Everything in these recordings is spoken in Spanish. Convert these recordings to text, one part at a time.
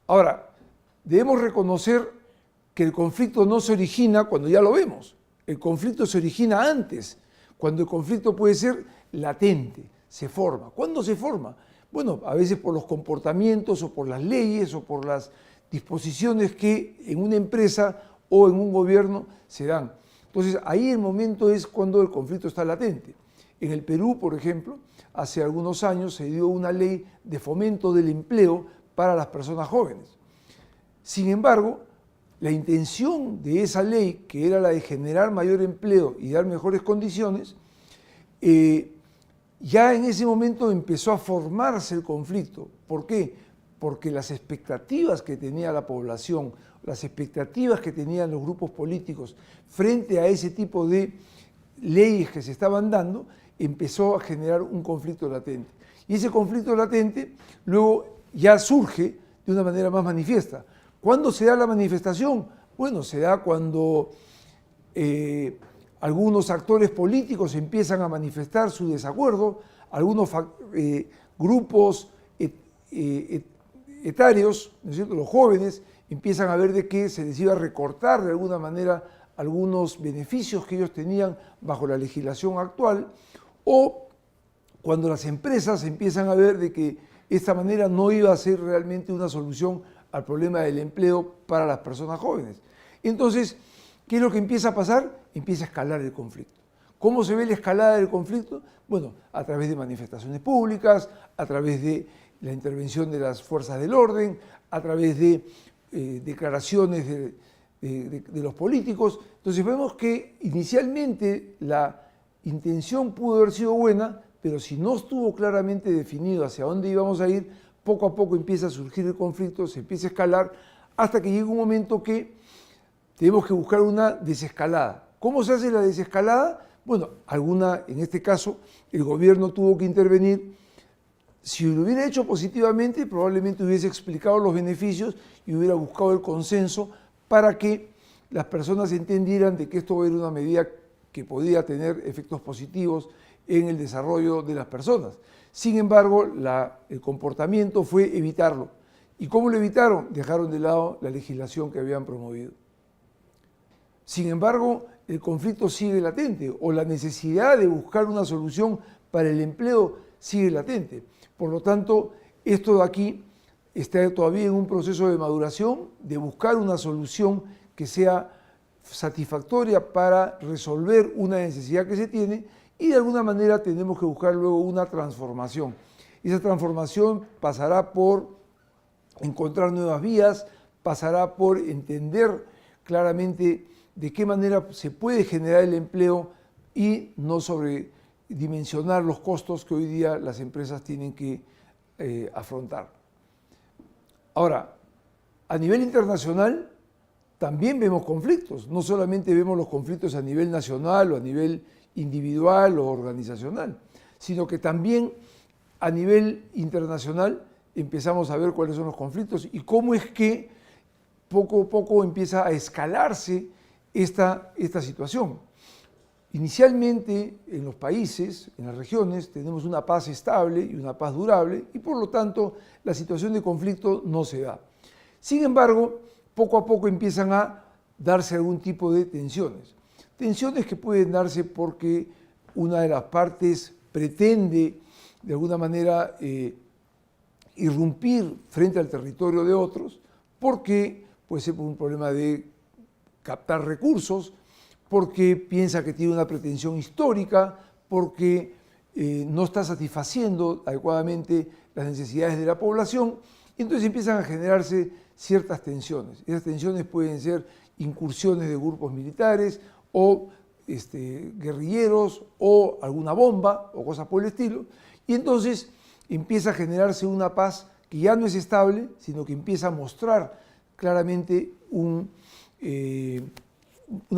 Ahora, debemos reconocer que el conflicto no se origina cuando ya lo vemos. El conflicto se origina antes, cuando el conflicto puede ser latente, se forma. ¿Cuándo se forma? Bueno, a veces por los comportamientos o por las leyes o por las disposiciones que en una empresa o en un gobierno se dan. Entonces, ahí el momento es cuando el conflicto está latente. En el Perú, por ejemplo, hace algunos años se dio una ley de fomento del empleo para las personas jóvenes. Sin embargo, la intención de esa ley, que era la de generar mayor empleo y dar mejores condiciones, ya en ese momento empezó a formarse el conflicto. ¿Por qué? Porque las expectativas que tenía la población, las expectativas que tenían los grupos políticos frente a ese tipo de leyes que se estaban dando, empezó a generar un conflicto latente. Y ese conflicto latente luego ya surge de una manera más manifiesta. ¿Cuándo se da la manifestación? Bueno, se da cuando algunos actores políticos empiezan a manifestar su desacuerdo, algunos grupos etarios, ¿no es cierto?, los jóvenes, empiezan a ver de que se les iba a recortar de alguna manera algunos beneficios que ellos tenían bajo la legislación actual, o cuando las empresas empiezan a ver de que esta manera no iba a ser realmente una solución al problema del empleo para las personas jóvenes. Entonces, ¿qué es lo que empieza a pasar? Empieza a escalar el conflicto. ¿Cómo se ve la escalada del conflicto? Bueno, a través de manifestaciones públicas, a través de la intervención de las fuerzas del orden, a través de declaraciones de los políticos. Entonces vemos que inicialmente la intención pudo haber sido buena, pero si no estuvo claramente definido hacia dónde íbamos a ir, poco a poco empieza a surgir el conflicto, se empieza a escalar, hasta que llega un momento que tenemos que buscar una desescalada. ¿Cómo se hace la desescalada? Bueno, en este caso, el gobierno tuvo que intervenir. Si lo hubiera hecho positivamente, probablemente hubiese explicado los beneficios y hubiera buscado el consenso para que las personas entendieran de que esto era una medida que podía tener efectos positivos en el desarrollo de las personas. Sin embargo, el comportamiento fue evitarlo. ¿Y cómo lo evitaron? Dejaron de lado la legislación que habían promovido. Sin embargo, el conflicto sigue latente, o la necesidad de buscar una solución para el empleo sigue latente. Por lo tanto, esto de aquí está todavía en un proceso de maduración, de buscar una solución que sea satisfactoria para resolver una necesidad que se tiene, y de alguna manera tenemos que buscar luego una transformación. Esa transformación pasará por encontrar nuevas vías, pasará por entender claramente de qué manera se puede generar el empleo y no sobredimensionar los costos que hoy día las empresas tienen que afrontar. Ahora, a nivel internacional también vemos conflictos, no solamente vemos los conflictos a nivel nacional o a nivel individual o organizacional, sino que también a nivel internacional empezamos a ver cuáles son los conflictos y cómo es que poco a poco empieza a escalarse esta situación. Inicialmente en los países, en las regiones, tenemos una paz estable y una paz durable y por lo tanto la situación de conflicto no se da. Sin embargo, poco a poco empiezan a darse algún tipo de tensiones. Tensiones que pueden darse porque una de las partes pretende de alguna manera irrumpir frente al territorio de otros, porque puede ser por un problema de captar recursos, porque piensa que tiene una pretensión histórica, porque no está satisfaciendo adecuadamente las necesidades de la población, y entonces empiezan a generarse ciertas tensiones. Esas tensiones pueden ser incursiones de grupos militares o guerrilleros o alguna bomba o cosas por el estilo, y entonces empieza a generarse una paz que ya no es estable, sino que empieza a mostrar claramente una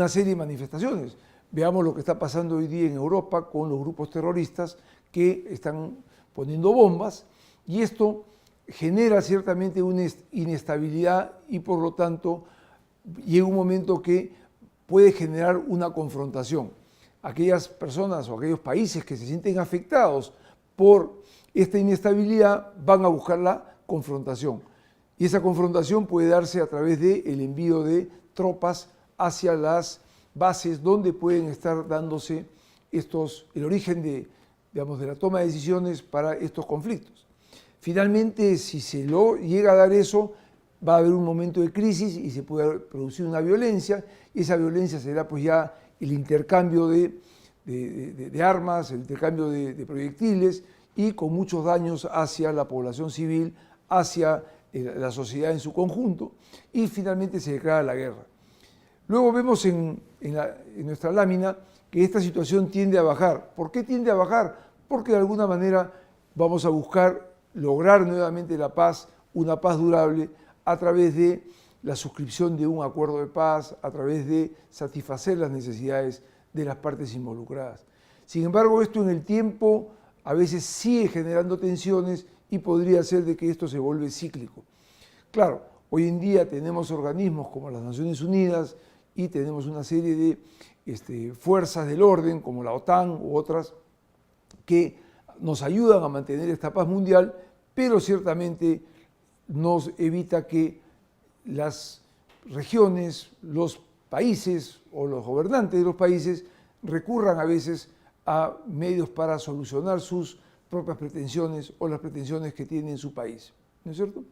serie de manifestaciones. Veamos lo que está pasando hoy día en Europa con los grupos terroristas que están poniendo bombas, y esto genera ciertamente una inestabilidad y por lo tanto llega un momento que puede generar una confrontación. Aquellas personas o aquellos países que se sienten afectados por esta inestabilidad van a buscar la confrontación. Y esa confrontación puede darse a través del envío de tropas hacia las bases donde pueden estar dándose el origen de la toma de decisiones para estos conflictos. Finalmente, si se llega a dar eso, va a haber un momento de crisis y se puede producir una violencia, y esa violencia será pues ya el intercambio de armas, el intercambio de proyectiles y con muchos daños hacia la población civil, hacia la sociedad en su conjunto, y finalmente se declara la guerra. Luego vemos en nuestra lámina que esta situación tiende a bajar. ¿Por qué tiende a bajar? Porque de alguna manera vamos a buscar lograr nuevamente la paz, una paz durable, a través de la suscripción de un acuerdo de paz, a través de satisfacer las necesidades de las partes involucradas. Sin embargo, esto en el tiempo a veces sigue generando tensiones y podría ser de que esto se vuelve cíclico. Claro, hoy en día tenemos organismos como las Naciones Unidas y tenemos una serie de fuerzas del orden como la OTAN u otras que nos ayudan a mantener esta paz mundial, pero ciertamente nos evita que las regiones, los países o los gobernantes de los países recurran a veces a medios para solucionar sus propias pretensiones o las pretensiones que tiene en su país, ¿no es cierto?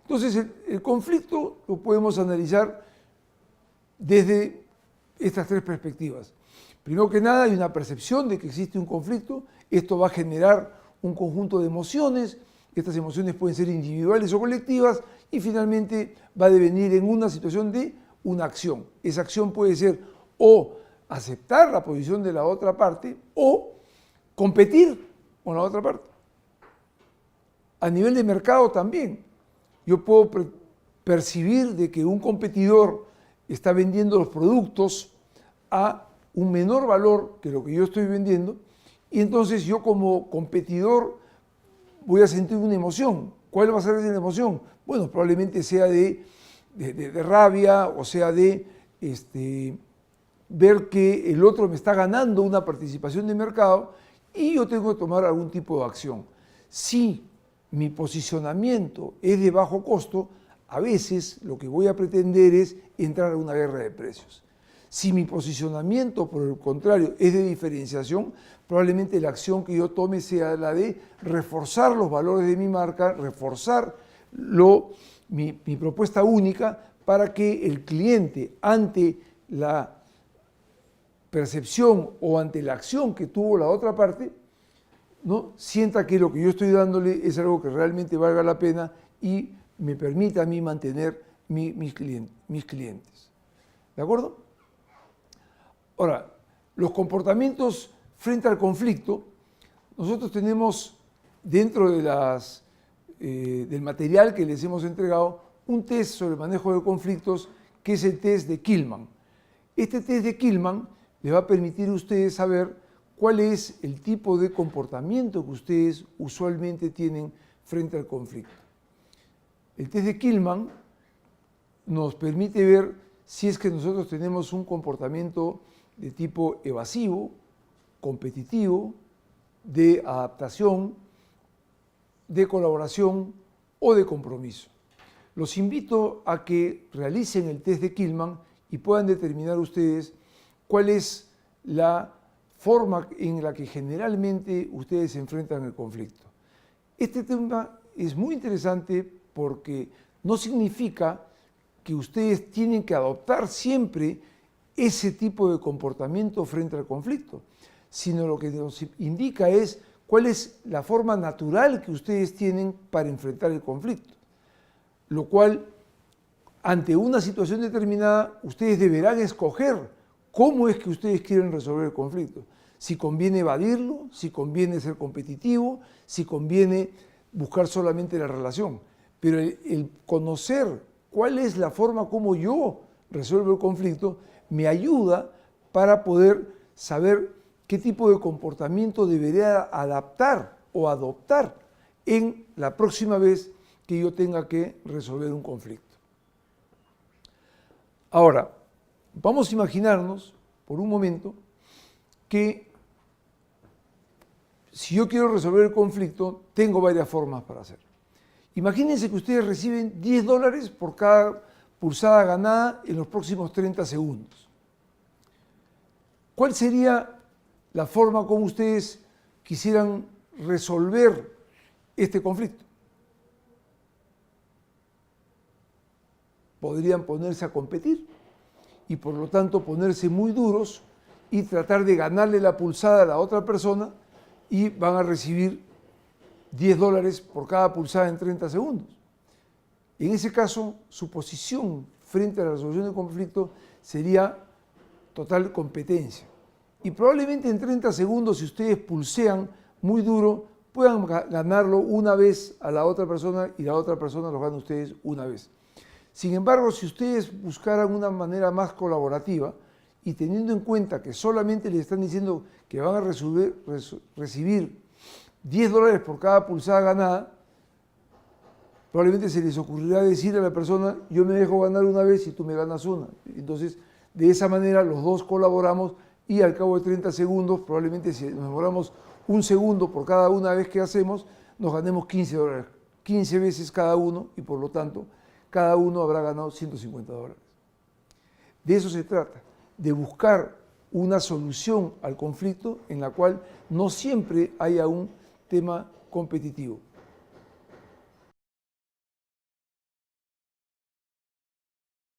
Entonces el conflicto lo podemos analizar desde estas tres perspectivas. Primero que nada hay una percepción de que existe un conflicto, esto va a generar un conjunto de emociones, estas emociones pueden ser individuales o colectivas y finalmente va a devenir en una situación de una acción. Esa acción puede ser o aceptar la posición de la otra parte o competir con la otra parte. A nivel de mercado también, yo puedo percibir de que un competidor está vendiendo los productos a un menor valor que lo que yo estoy vendiendo y entonces yo como competidor voy a sentir una emoción. ¿Cuál va a ser esa emoción? Bueno, probablemente sea de rabia o sea de ver que el otro me está ganando una participación de mercado y yo tengo que tomar algún tipo de acción. Si mi posicionamiento es de bajo costo, a veces lo que voy a pretender es entrar a una guerra de precios. Si mi posicionamiento, por el contrario, es de diferenciación, probablemente la acción que yo tome sea la de reforzar los valores de mi marca, reforzar mi propuesta única para que el cliente, ante la percepción o ante la acción que tuvo la otra parte, ¿no?, sienta que lo que yo estoy dándole es algo que realmente valga la pena y me permita a mí mantener mis clientes. ¿De acuerdo? Ahora, los comportamientos frente al conflicto, nosotros tenemos dentro de del material que les hemos entregado un test sobre el manejo de conflictos que es el test de Kilman. Este test de Kilman les va a permitir a ustedes saber cuál es el tipo de comportamiento que ustedes usualmente tienen frente al conflicto. El test de Kilman nos permite ver si es que nosotros tenemos un comportamiento de tipo evasivo, competitivo, de adaptación, de colaboración o de compromiso. Los invito a que realicen el test de Kilman y puedan determinar ustedes cuál es la forma en la que generalmente ustedes se enfrentan el conflicto. Este tema es muy interesante porque no significa que ustedes tienen que adoptar siempre ese tipo de comportamiento frente al conflicto, sino lo que nos indica es cuál es la forma natural que ustedes tienen para enfrentar el conflicto, lo cual, ante una situación determinada, ustedes deberán escoger cómo es que ustedes quieren resolver el conflicto. Si conviene evadirlo, si conviene ser competitivo, si conviene buscar solamente la relación. Pero el conocer cuál es la forma como yo resuelvo el conflicto me ayuda para poder saber qué tipo de comportamiento debería adaptar o adoptar en la próxima vez que yo tenga que resolver un conflicto. Ahora, vamos a imaginarnos por un momento que si yo quiero resolver el conflicto, tengo varias formas para hacerlo. Imagínense que ustedes reciben $10 por cada pulsada ganada en los próximos 30 segundos. ¿Cuál sería la forma como ustedes quisieran resolver este conflicto? Podrían ponerse a competir y por lo tanto ponerse muy duros y tratar de ganarle la pulsada a la otra persona y van a recibir $10 por cada pulsada en 30 segundos. En ese caso, su posición frente a la resolución del conflicto sería total competencia. Y probablemente en 30 segundos, si ustedes pulsean muy duro, puedan ganarlo una vez a la otra persona y la otra persona lo gana a ustedes una vez. Sin embargo, si ustedes buscaran una manera más colaborativa y teniendo en cuenta que solamente les están diciendo que van a recibir $10 por cada pulsada ganada, probablemente se les ocurrirá decir a la persona, yo me dejo ganar una vez y tú me ganas una. Entonces, de esa manera los dos colaboramos y al cabo de 30 segundos, probablemente si nos demoramos un segundo por cada una vez que hacemos, nos ganemos $15, 15 veces cada uno y por lo tanto, cada uno habrá ganado $150. De eso se trata, de buscar una solución al conflicto en la cual no siempre haya un tema competitivo.